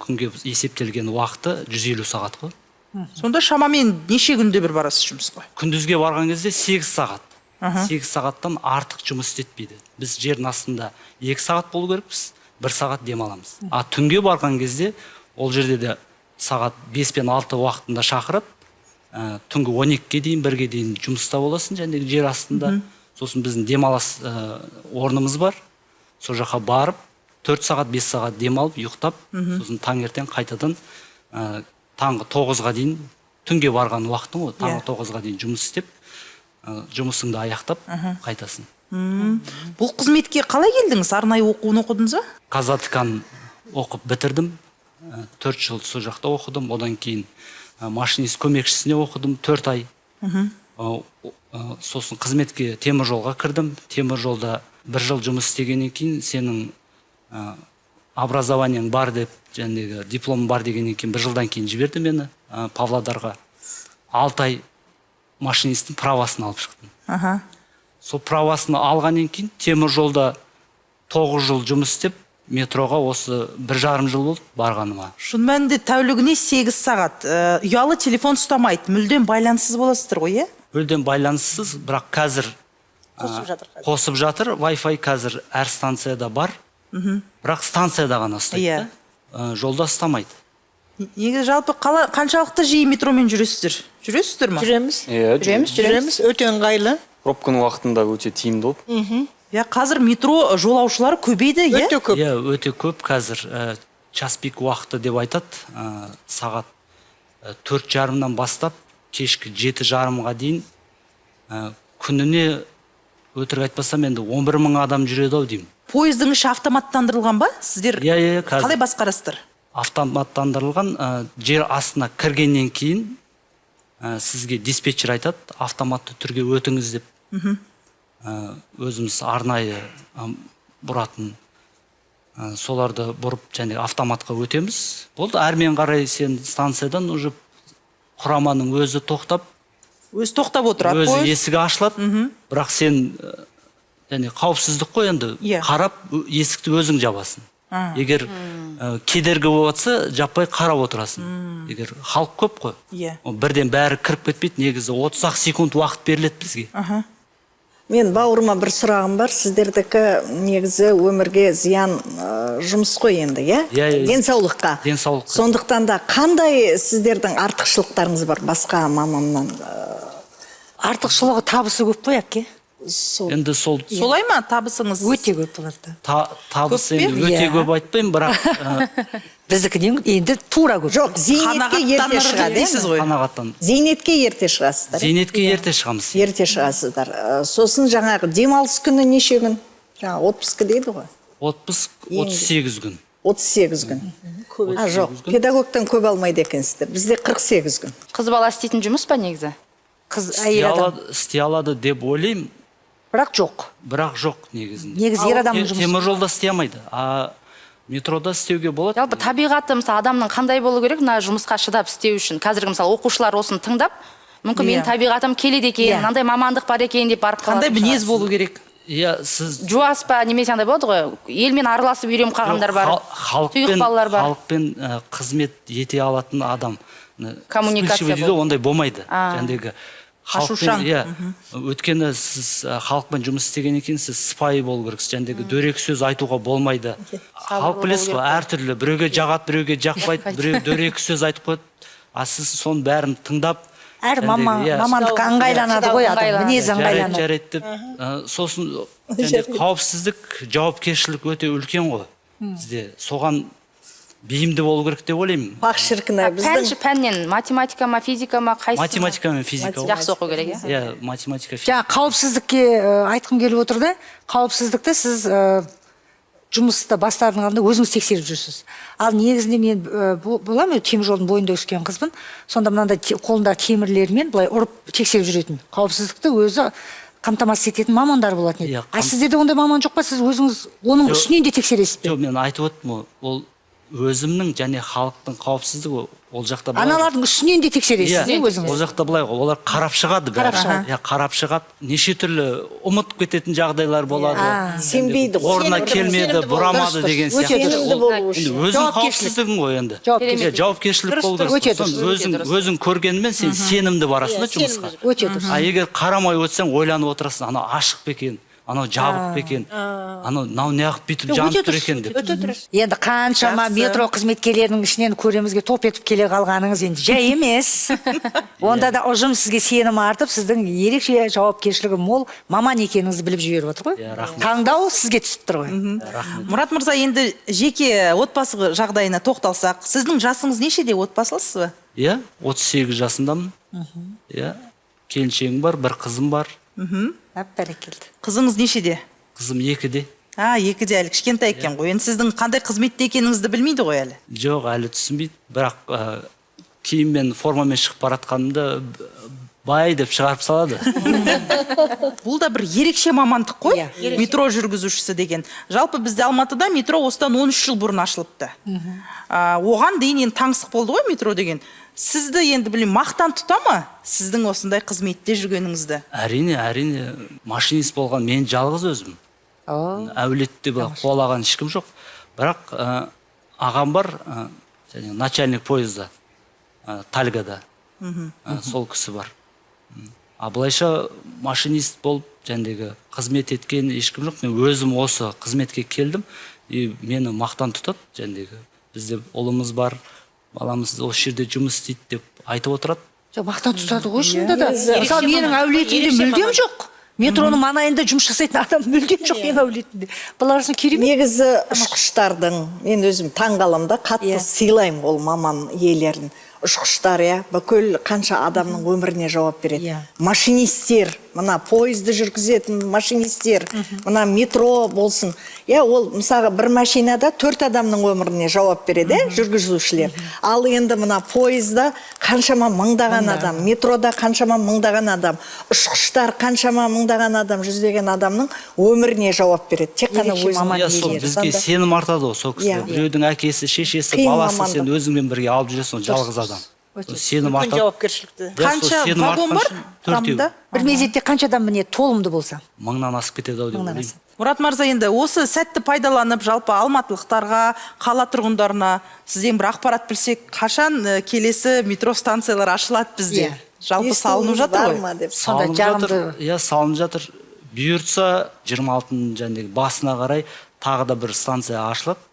күнге есептелген уақыты 150 сағат қой.
Сонда шамамен неше күнде бір барасыз жұмысқа?
Күндізге барған кезде 8 сағат. 8 сағаттан артық жұмыс істетпейді. Біз жердің астында 2 сағат болу керекпіз, 1 сағат демаламыз. А түнге барған кезде ол жерде де сағат 5 пен 6 уақытында шақырып, түнгі 12-ге дейін, 1-ге дейін жұмыста боласың, және жер астында. Сосын біздің демалыс орнымыз бар. Сол жаққа барып, 4 сағат, 5 сағат демалып, ұйықтап, сосын таңертең қайтадан таңғы 9-ға дейін, түнге барған уақытың ғой, таңғы 9-ға дейін жұмыс істеп, жұмысыңды аяқтап қайтасың.
Бұл қызметке қалай келдіңіз? Арнайы оқуын оқыдыңыз ба?
Казатыкан оқып бітірдім. 4 жыл сол жақта оқыдым. Одан кейін машинист көмекшісіне оқыдым 4 ай. Сосын қызметке темір жолға кірдім. Темір жолда 1 жыл жұмыс істегеннен кейін сенің образованияң бар деп, жәндегі диплом бар дегеннен кейін 1 жылдан кейін жіберді мені Павлодарға. 6 ай машинисттің правасын алып шықтым. Сол правасын алғаннан кейін темір жолда 9 жыл жұмыс істеп, метроға осы 1,5 жыл болды барғаныма.
Шын мәнінде тәулігіне 8 сағат. Ұялы телефон ұстамайды, мүлдем байланыссыз боласыздар ғой,
Мүлдем байланыссыз, бірақ қазір қосып жатыр. Wi-Fi қазір әр станцияда бар. Бірақ станцияда ғана ұстайды. Жолда ұстамайды.
Негізі жалпы қаншалықты жиі метромен жүресіздер? Жүресіздер ма?
Жүреміз. Өте ыңғайлы.
Пробканың уақытында өте тиімді болды.
Қазір метро жолаушылары көбейді,
Өте көп.
Өте көп қазір час пик уақыты деп айтады. Сағат 4:30-нан бастап кешкі 7:30-ға дейін күніне өтірік айтпасам енді 11 000 адам жүреді ау деймін.
Пойыздың іші автоматтандырылған ба? Сіздер қалай басқарасыздар?
Автоматтандырылған, жер астына кіргеннен кейін сізге диспетчер айтады, автоматты түрге өтіңіз деп. Өзіміз арнайы бұратын соларды бұрып және автоматқа өтеміз. Болды, әрмен қарай сен станциядан уже құраманың өзі тоқтап
отырады.
Өзі есігі ашылады, бірақ сен және қауіпсіздік қой енді, қарап есікті өзің жабасың. Егер кедергі болатса, жаппай қарап отырасың. Егер халық көп қой, бірден бәрі кіріп кетпейді, негізі 30 секунд уақыт беріледі бізге.
Мен бауырыма бір сұрағым бар. Сіздердікі негізі өмірге зиян жұмыс қой енді, денсаулыққа. Сондықтан да қандай сіздердің артықшылықтарыңыз бар басқа мамамнан?
Артықшылығы табысы көп қой, әпке.
Енді
солай ма табысыңыз?
Өте көп болады.
Табысы енді өте көп айтпаймын, бірақ
біздікінен енді тура көп.
Жоқ, зейнетке ерте шығады. Зейнетке ерте шығасыздар.
Зейнетке ерте шығамыз.
Ерте шығасыздар. Сосын жаңағы демалыс күні неше күн? Жаңа отпуск дейді ғой.
38 күн.
38 күн. Жоқ, педагогтан көп алмайды екенсіздер. Бізде 48 күн.
Қыз бала істейтін жұмыс па негізі?
Істей алады деп ойлаймын.
Бірақ жоқ.
Бірақ жоқ негізінде.
Негізі ер адамның жұмысы.
Темір жолда істей алмайды. Метрода істеуге болады.
Жалпы табиғаты мысалы адамның қандай болу керек мына жұмысқа шыдап істеу үшін? Қазіргі мысалы оқушылар осыны тыңдап, мүмкін менің табиғатым келеді екен, мынандай мамандық бар екен деп барып қалады.
Қандай мінез болу керек?
Сіз
жуас па немесе андай болады ғой, елмен араласып үйреніп қалғандар бар. Тұйық балалар бар.
Халықпен қызмет ете алатын адам.
Коммуникация
болды. Ондай болмайды.
Қашушаң.
Өткені сіз халықпен жұмыс істеген екен, сіз сыпайы болу керексіз. Жәндегі дөрекі сөз айтуға болмайды. Халық білесіз ғой, әртүрлі. Біреуге жағады, біреуге жақпайды, біреу дөрекі сөз айтып қойды. Сіз соның бәрін тыңдап,
әр мамандық ыңғайланады ғой адам, мінез ыңғайланады.
Жарайды деп. Сосын қауіпсіздік, жауапкершілік өте үлкен ғой. Бізде соған бейімді болу керек деп ойлаймын.
Бақ шіркін біздің.
Пәннен математика ма, физика ма, қайсы?
Математика мен физика.
Жақсы оқу керек,
математика, физика.
Қауіпсіздікке айтқым келіп отыр да, қауіпсіздікті сіз жұмысты бастарыңғанда өзіңіз тексеріп жүрсіз. Ал негізінде мен боламын, темір жолдың бойында өскен қызбын. Сонда мынандай қолындағы темірлермен былай ұрып тексеріп жүретін. Қауіпсіздікті өзі қамтамасыз ететін мамандар болатын еді. Сіздерде ондай маман жоқ па? Сіз өзіңіз оның үстінен де тексересіз бе?
Жоқ, мен айтып отырмын, ол өзімнің және халықтың қауіпсіздігі ол жақта былай.
Аналардың үстінен де тексересіз өзіңіз.
Ол жақта былай ғой, олар қарап шығады. Қарап шығады. Неше түрлі ұмытып кететін жағдайлар болады.
Сенбейді.
Орнына келмеді, бұрамады деген сияқты. Өзің қауіпсіздігің ғой енді. Жауапкершілік болу керек. Өзің көргенмен сен сенімді барасың да жұмысқа. Егер қарамай өтсең ойланып отырасың, ана ашық па екен, анау жабық па екен, анау мынау неғып бүйтіп жанып тұр екен деп.
Енді қаншама метро қызметкерлерінің ішінен көремізге топ етіп келе қалғаныңыз енді жай емес. Онда да ұжым сізге сенім артып, сіздің ерекше жауапкершілігі мол маман екеніңізді біліп жіберіп отыр ғой. Таңдау сізге түсіп тұр ғой.
Мұрат мырза, енді жеке отбасы жағдайына тоқталсақ, сіздің жасыңыз нешеде, отбасылысыз ба?
Иә, 38 жасындамын. Иә, келіншегім бар, бір қызым бар.
Бәрекелді.
Қызыңыз нешеде?
Қызым 2-де.
2-де, әлі кішкентай екен ғой. Енді сіздің қандай қызметте екеніңізді білмейді ғой әлі?
Жоқ, әлі түсінбейді. Бірақ киіммен, формамен шығып баратқанымда бай деп шығарып салады.
Бұл да бір ерекше мамандық қой, метро жүргізушісі деген. Жалпы бізде Алматыда метро осыдан 13 жыл бұрын ашылыпты. Оған дейін енді таңсық болды ғой метро деген. Сізді енді білем, мақтан тұта ма сіздің осындай қызметте жүргеніңізді?
Әрине, машинист болған мен жалғыз өзім. Әулетте қуалаған ешкім жоқ. Бірақ ағам бар, начальник поезда, Тальгада. Сол кісі бар. Былайша машинист болып, жәндегі қызмет еткен ешкім жоқ. Мен өзім осы қызметке келдім, мені мақтан тұтады, жәндегі. Бізде ұлымыз бар, баламыз осы жерде жұмыс істейді деп айтып отырады.
Мақтан тұтады ғой шынында да. Мысалы, менің әулетімде мүлдем жоқ. Метроның маңайында жұмыс жасайтын адам мүлдем жоқ менің әулетімде. Бұларсын керемет.
Негізі ұшқыштардың, мен өзім таңғаламда қатты сыйлаймын ол маман иелерін. Ұшқыштар, бүкіл қанша адамның өміріне жауап береді. Машинистер, мына поезды жүргізетін машинистер, мына метро болсын. Ол мысалы бір машинада 4 адамның өміріне жауап береді, жүргізушілер. Ал енді мына поезда қаншама мыңдаған адам, метрода қаншама мыңдаған адам, ұшқыштар қаншама мыңдаған адам, жүздеген адамның өміріне жауап береді. Тек қана өзінің иелері.
Бізге сенім артады сол кісілер. Біреудің әкесі, шешесі, баласы сен өзіңмен бірге алып жүресің, жалғыз адам. Сенім артады.
Жауапкершілікті.
Қанша вагон бар құрамында?
Бір мезетте қанша адам міне толымды болса?
1000-нан асып кетеді ау деп ойлаймын.
Мұрат мырза, енді осы сәтті пайдаланып, жалпы алматылықтарға, қала тұрғындарына сізден бір ақпарат білсек, қашан келесі метро станциялар ашылады бізде? Жалпы салынып жатыр ғой?
Салынып жатыр. Бұйыртса 26-ның басына қарай тағы да бір станция ашылады.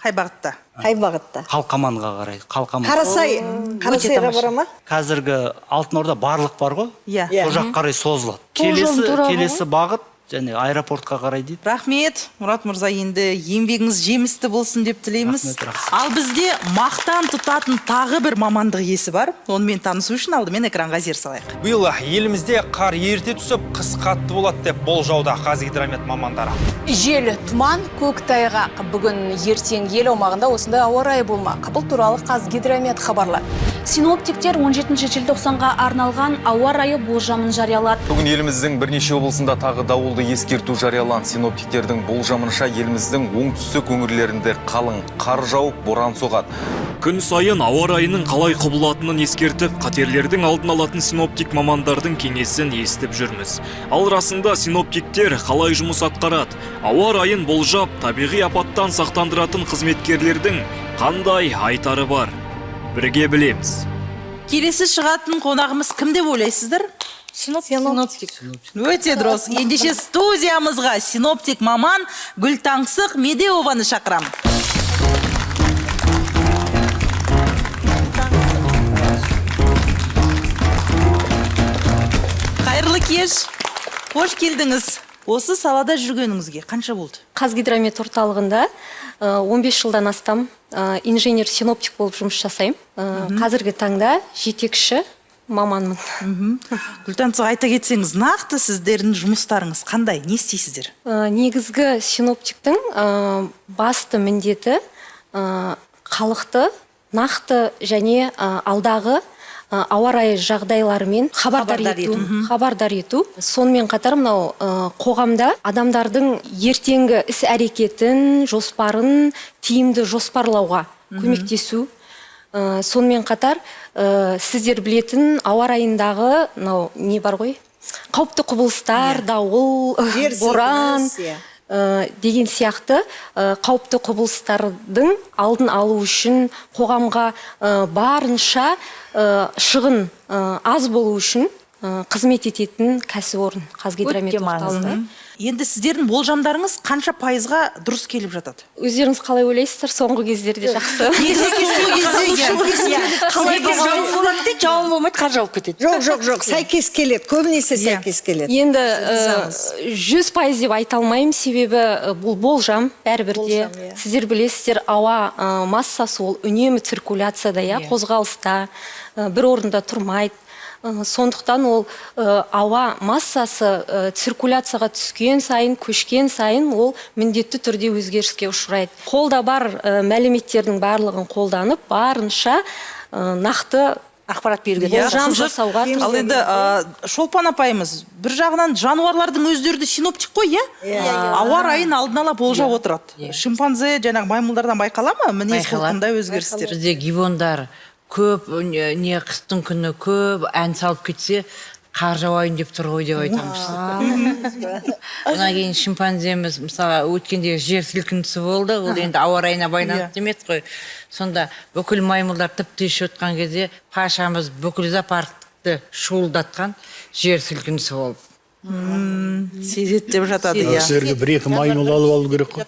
Қай бағытта?
Қай бағытта?
Қалқаманға қарай.
Қарасайға бара ма?
Қазіргі Алтын Орда барлық бар ғой? Сол жақ қарай созылады. Келесі бағыт және аэропортқа қарай дейді.
Рахмет, Мұрат мырза, енді еңбегіңіз жемісті болсын деп тілейміз. Ал бізде мақтан тұтатын тағы бір мамандық иесі бар. Онымен танысу үшін алдымен экранға зер салайық.
Биыл елімізде қар ерте түсіп, қыс қатты болады деп болжауда Қазгидромет мамандары.
Жел, тұман, көктайғақ. Бүгін ертең ел аумағында осындай ауа райы болмақ. Бұл туралы Қазгидромет хабарлады. Синоптиктер 17 желтоқсанға арналған ауа райы болжамын жариялады.
Бүгін еліміздің бірнеше облысында тағы дауылды ескерту жарияланды. Синоптиктердің болжамынша еліміздің оңтүстік өңірлерінде қалың қар жауып, боран соғады.
Күн сайын ауа райының қалай құбылатынын ескертіп, қатерлердің алдын алатын синоптик мамандардың кеңесін естіп жүрміз. Ал расында синоптиктер қалай жұмыс атқарады? Ауа райын болжап, табиғи апаттан сақтандыратын қызметкерлердің қандай айтары бар? Бірге білеміз.
Келесі шығатын қонағымыз кім деп ойлайсыздар?
Синоптик.
Өте дұрыс. Ендеше студиямызға синоптик маман Гүлтаңсық Медеованы шақырам. Қайырлы кеш. Қош келдіңіз. Осы салада жүргеніңізге қанша болды?
Қазгидромет орталығында 15 жылдан астам инженер-синоптик болып жұмыс жасаймын. Қазіргі таңда жетекші маманмын.
Гүлтаңсық, айта кетсеңіз, нақты сіздердің жұмыстарыңыз қандай? Не істейсіздер?
Негізгі синоптиктің басты міндеті халықты нақты және алдағы ауа райы жағдайларымен хабардар ету. Сонымен қатар мынау қоғамда адамдардың ертеңгі іс әрекетін, жоспарын тиімді жоспарлауға көмектесу. Сонымен қатар сіздер білетін ауа райындағы не бар ғой? Қауіпті құбылыстар, дауыл, боран деген сияқты қауіпті құбылыстардың алдын алу үшін қоғамға барынша шығын аз болу үшін қызмет ететін кәсіпорын Қазгидромет орталығы.
Енді сіздердің болжамдарыңыз қанша пайызға дұрыс келіп жатады?
Өздеріңіз қалай ойлайсыздар? Соңғы кездерде жақсы.
Жауын болмайды, қар жауып кетеді.
Жоқ, сәйкес келеді, көбінесе сәйкес келеді.
Енді 100% деп айта алмаймын, себебі бұл болжам бәрібірде. Сіздер білесіздер, ауа массасы ол үнемі циркуляцияда, қозғалыста, бір орында тұрмайды. Сондықтан ол ауа массасы циркуляцияға түскен сайын, көшкен сайын ол міндетті түрде өзгеріске ұшырайды. Қолда бар мәліметтердің барлығын қолданып, барынша нақты
ақпарат беруге
болжам жасауға тырысады.
Ал енді Шолпан апайымыз, бір жағынан жануарлардың өздері синоптик қой, ауа райын алдын ала болжап отырады. Шимпанзе, жаңағы маймылдардан байқала ма? Мінез құлқында өзгерістер.
Бізде гибондар көп, не қыстың күні көп ән салып кетсе, қар жауайын деп тұр ғой деп айтамыз. Онан кейін шимпанземіз, мысалы, өткенде жер сілкінісі болды, ол енді ауа райына байланысты емес қой. Сонда бүкіл маймылдар тіп-тыныш отқан кезде пашамыз бүкіл зоопаркты шуылдатқан жер сілкінісі болып.
Сезет деп жатады.
Сіздерге бір-екі маймыл алып алу керек қой.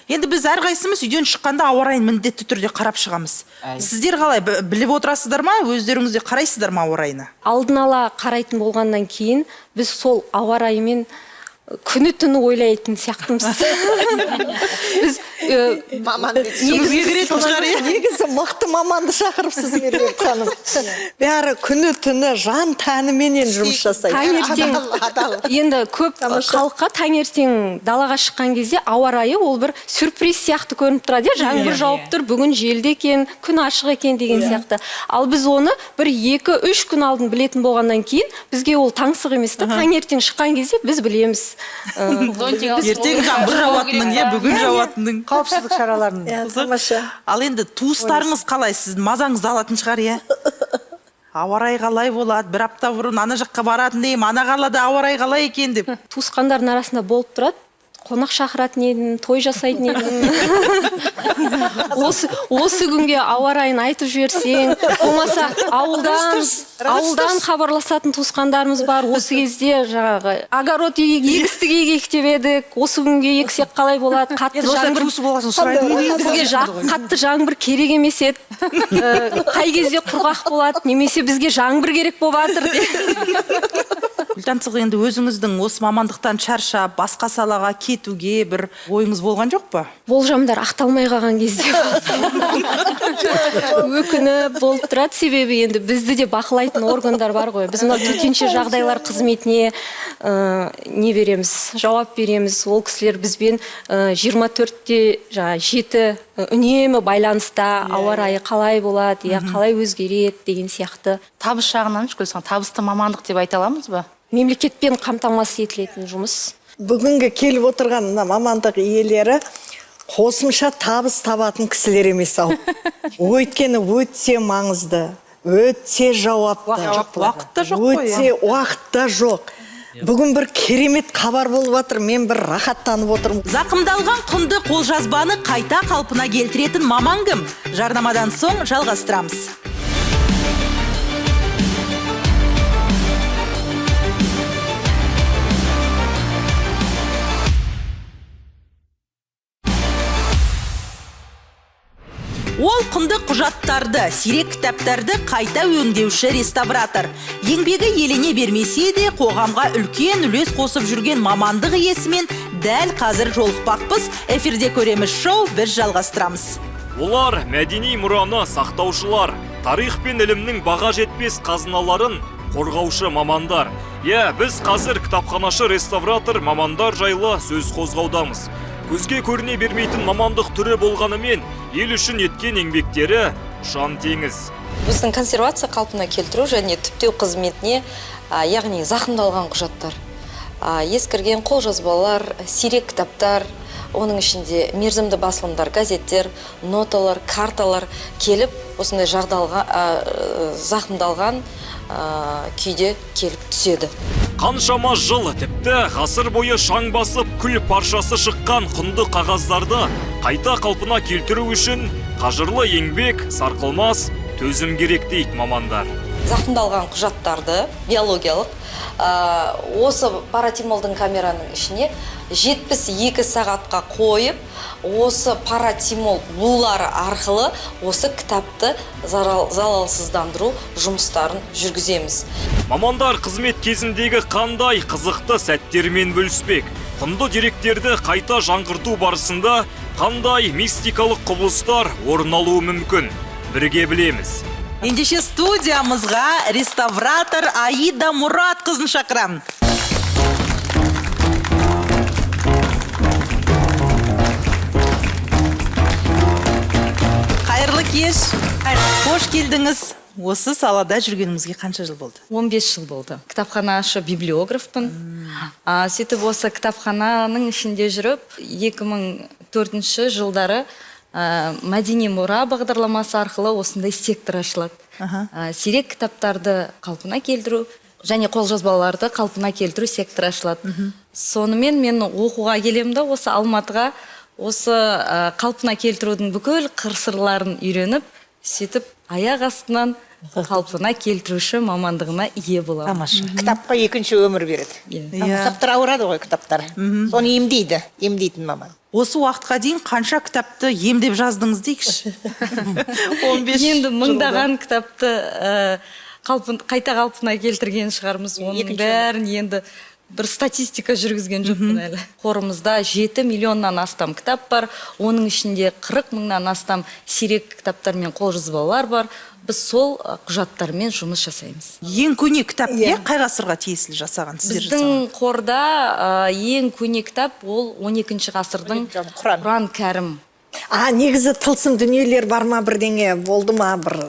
Енді біз әрқайсымыз үйден шыққанда ауа райын міндетті түрде қарап шығамыз. Сіздер қалай біліп отырасыздар ма? Өздеріңізде қарайсыздар ма ауа райына?
Алдын ала қарайтын болғаннан кейін біз сол ауа райымен күні түні ойлайтын сияқтымыз. Біз
негізі мықты маманды шақырыпсыз Меруерт ханым. Бәрі күні түні жан тәніменен жұмыс жасайды.
Енді көп халыққа таңертең далаға шыққан кезде ауа райы ол бір сюрприз сияқты көрініп тұрады. Жаңбыр жауып тұр, бүгін желді екен, күн ашық екен деген сияқты. Ал біз оны бір 2-3 күн алдын білетін болғаннан кейін бізге ол таңсық емес. Таңертең шыққан кезде біз білеміз.
Ертең жаңбыр жауатынын, бүгін жауатынын.
Қауіпсіздік шараларын.
Ал енді туыстарыңыз қалай? Сіздің мазаңызды алатын шығар, ауа райы қалай болады? Бір апта бұрын ана жаққа баратын деймін, ана қалада ауа райы қалай екен деп.
Туысқандардың арасында болып тұрады. Қонақ шақыратын едім, той жасайтын едім. Осы күнге ауа райын айтып жіберсең, болмаса ауылдан хабарласатын туысқандарымыз бар. Осы кезде жаңағы огород егістік егейік деп едік. Осы күнге ексек қалай болады? Бізге қатты жаңбыр керек емес еді. Қай кезде құрғақ болады, немесе бізге жаңбыр керек болып жатыр деп.
Гүлтансық, енді өзіңіздің осы мамандықтан шаршап, басқа салаға кетуге бір ойыңыз болған жоқ па?
Болжамдар ақталмай қалған кезде өкініп болып тұрады, себебі енді бізді де бақылайтын органдар бар ғой. Біз төтенше жағдайлар қызметіне не береміз, жауап береміз. Ол кісілер бізбен 24-те 7 үнемі байланыста, ауа райы қалай болады, қалай өзгереді деген сияқты.
Табыс жағынан табысты мамандық деп айта аламыз ба?
Мемлекетпен қамтамасыз етілетін жұмыс.
Бүгінгі келіп отырған мамандық иелері қосымша табыс табатын кісілер емес ау. Өйткені өте маңызды, өте жауапты.
Уақытта жоқ қой.
Өте уақытта жоқ. Бүгін бір керемет хабар болып жатыр, мен бір рахаттанып отырмын.
Зақымдалған құнды қолжазбаны қайта қалпына келтіретін маман кім? Жарнамадан соң жалғастырамыз. Ол құнды құжаттарды, сирек кітаптарды қайта өңдеуші реставратор. Еңбегі елене бермесе де, қоғамға үлкен үлес қосып жүрген мамандық иесімен дәл қазір жолықпақпыз. Эфирде көреміз шоу, біз жалғастырамыз.
Олар мәдени мұраны сақтаушылар, тарих пен ілімнің баға жетпес қазыналарын қорғаушы мамандар. Біз қазір кітапханашы реставратор мамандар жайлы сөз қозғаудамыз. Көзге көріне бермейтін мамандық түрі болғанымен, ел үшін еткен еңбектері ұшан теңіз.
Біздің консервация қалпына келтіру және түптеу қызметіне, яғни зақымдалған құжаттар, ескірген қолжазбалар, сирек кітаптар, оның ішінде мерзімді басылымдар, газеттер, ноталар, карталар келіп, осындай зақымдалған күйде келіп түседі.
Қаншама жыл, тіпті ғасыр бойы шаң басып, күл паршасы шыққан құнды қағаздарды қайта қалпына келтіру үшін қажырлы еңбек, сарқылмас төзім керек дейді мамандар.
зақымдалған құжаттарды биологиялық осы паратимолдың камераның ішіне 72 сағатқа қойып, осы паратимол булары арқылы осы кітапты залалсыздандыру жұмыстарын жүргіземіз.
Мамандар қызмет кезіндегі қандай қызықты сәттермен бөліспек? Құнды деректерді қайта жаңғырту барысында қандай мистикалық құбылыстар орын алуы мүмкін? Бірге білеміз.
Ендеше студиямызға реставратор Аида Мұрат қызын шақырам. Қайырлы кеш. Қош келдіңіз. Осы салада жүргеніңізге қанша жыл болды?
15 жыл болды. Кітапханашы библиографпын. Сөйтіп осы кітапхананың ішінде жүріп, 2004 жылдары мәдени мұра бағдарламасы арқылы осындай сектор ашылады. Сирек кітаптарды қалпына келтіру және қолжазбаларды қалпына келтіру сектор ашылады. Сонымен мен оқуға келемді осы Алматыға, осы қалпына келтірудің бүкіл қыр-сырларын үйреніп, сөйтіп аяқ астынан қалпына келтіруші мамандығына ие боламын.
Тамаша. Кітапқа екінші өмір береді. Кітаптар ауырады ғой, кітаптар. Соны емдейді, емдейтін маман.
Осы уақытқа дейін қанша кітапты емдеп жаздыңыз дейікші? 15
енді мыңдаған кітапты қайта қалпына келтірген шығармыз. Оның бәрін енді бір статистика жүргізген жоқпын әлі. Қорымызда 7 миллионнан астам кітап бар. Оның ішінде 40 мыңнан астам сирек кітаптар мен қолжазбалар бар. Біз сол құжаттармен жұмыс жасаймыз.
Ең көне кітап қай ғасырға тиесілі жасаған?
Біздің қорда ең көне кітап ол 12 ғасырдың Құран кәрім.
Негізі тылсым дүниелер бар ма, бірдеңе болды ма, бір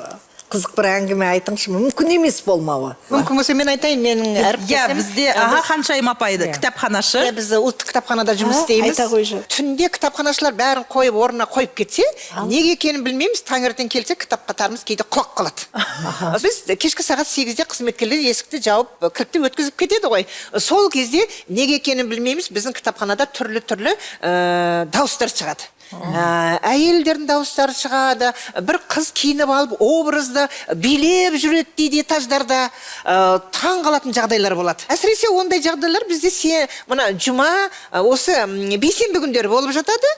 қызық бір әңгіме айтыңызшы, мүмкін емес болмауы.
Мүмкін болса мен айтайын, менің әріптесім.
Бізде Ханшайым апайды кітапханашы.
Біз ұлттық кітапханада жұмыс істейміз. Түнде кітапханашылар бәрін қойып, орнына қойып кетсе, неге екенін білмейміз, таңертең келсе кітапханамыз кейде құлап қалады. Біз кешкі сағат 8-де қызметкерлер есікті жауып, кілтті өткізіп кетеді ғой. Сол кезде неге екенін білмейміз, біздің кітапханада түрлі-түрлі дауыстар шығады. Әйелдердің дауыстары шығады, бір қыз киініп алып образды билеп жүреді дейді этаждарда, таң қалатын жағдайлар болады. Әсіресе ондай жағдайлар бізде мына жұма, осы бейсенбі күндері болып жатады.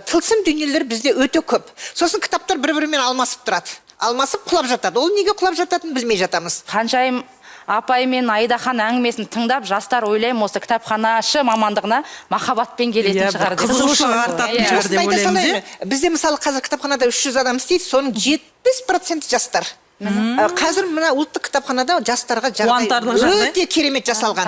Тылсым дүниелер бізде өте көп. Сосын кітаптар бір-бірімен алмасып тұрады. Алмасып құлап жатады. Ол неге құлап жататынын білмей жатамыз.
Ханшайым апай мен Айдахан әңгімесін тыңдап, жастар ойлаймын осы кітапханашы мамандығына махаббатпен келетін шығар.
Қызығушылық артатын шығар деп ойлаймыз.
Бізде мысалы қазір кітапханада 300 адам істейді, соның 70% жастар. Қазір мына ұлттық кітапханада жастарға өте керемет жасалған.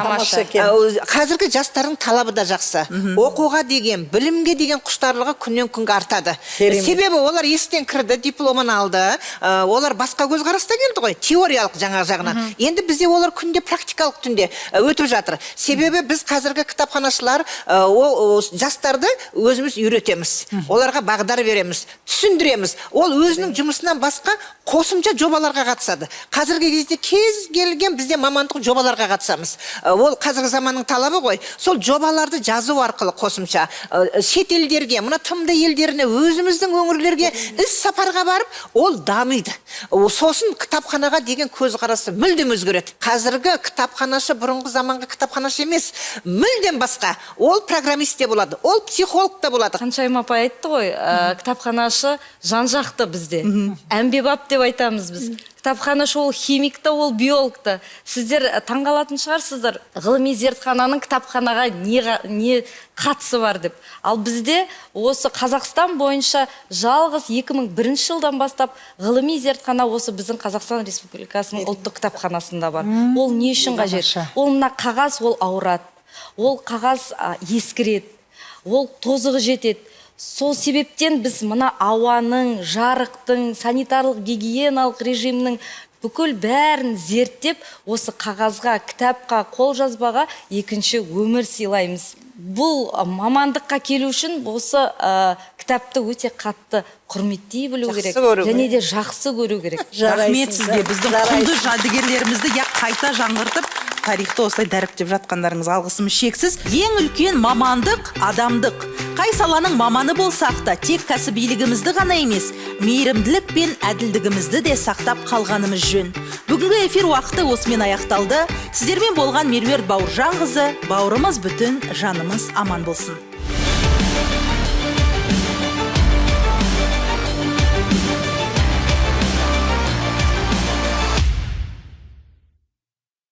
Қазіргі жастардың талабы да жақсы. Оқуға деген, білімге деген құштарлығы күннен күнге артады. Себебі олар естен кірді, дипломын алды, олар басқа көзқараста келді ғой, теориялық жаңа жағынан. Енді бізде олар күнде практикалық түнде өтіп жатыр. Себебі біз қазіргі кітапханашылар жастарды өзіміз үйретеміз. Оларға бағдар береміз, түсіндіреміз. Ол өзінің жұмысынан басқа қосымша жобаларға қатысады. Қазіргі кезде кез келген бізде мамандық жобаларға қатысамыз. Ол қазіргі заманның талабы ғой. Сол жобаларды жазу арқылы қосымша шет елдерге, мына тмд елдеріне, өзіміздің өңірлерге іс сапарға барып, ол дамиды. Сосын кітапханаға деген көзқарасы мүлдем өзгереді. Қазіргі кітапханашы бұрынғы заманғы кітапханашы емес, мүлдем басқа. Ол программист те болады, ол психолог та болады.
Ханшайым апай айтты ғой, кітапханашы жан-жақты бізде. Әмбебап деп айтамыз біз. Кітапханашы ол химик та, ол биолог та. Сіздер таңғалатын шығарсыздар, ғылыми зертхананың кітапханаға не қатысы бар деп. Ал бізде осы Қазақстан бойынша жалғыз 2001 жылдан бастап ғылыми зертхана осы біздің Қазақстан Республикасының ұлттық кітапханасында бар. Ол не үшін қажет? Ол мына қағаз ол ауырады. Ол қағаз ескіреді. Ол тозығы жетеді. Сол себептен біз мына ауаның, жарықтың, санитарлық гигиеналық режимнің бүкіл бәрін зерттеп, осы қағазға, кітапқа, қолжазбаға екінші өмір сыйлаймыз. Бұл мамандыққа келу үшін осы кітапты өте қатты құрметтей білу керек, және де жақсы көру керек.
Рахмет сізге, біздің құнды жәдігерлерімізді қайта жаңғыртып, тарихты осылай дәріптеп жатқандарыңыз алғысым шексіз. Ең үлкен мамандық адамдық. Қай саланың маманы болсақ та тек кәсібилігімізді ғана емес, мейірімділік пен әділдігімізді де сақтап қалғанымыз жөн. Бүгінгі эфир уақыты осымен аяқталды. Сіздермен болған Меруерт Бауыржанқызы, бауырымыз бүтін, жанымыз аман болсын.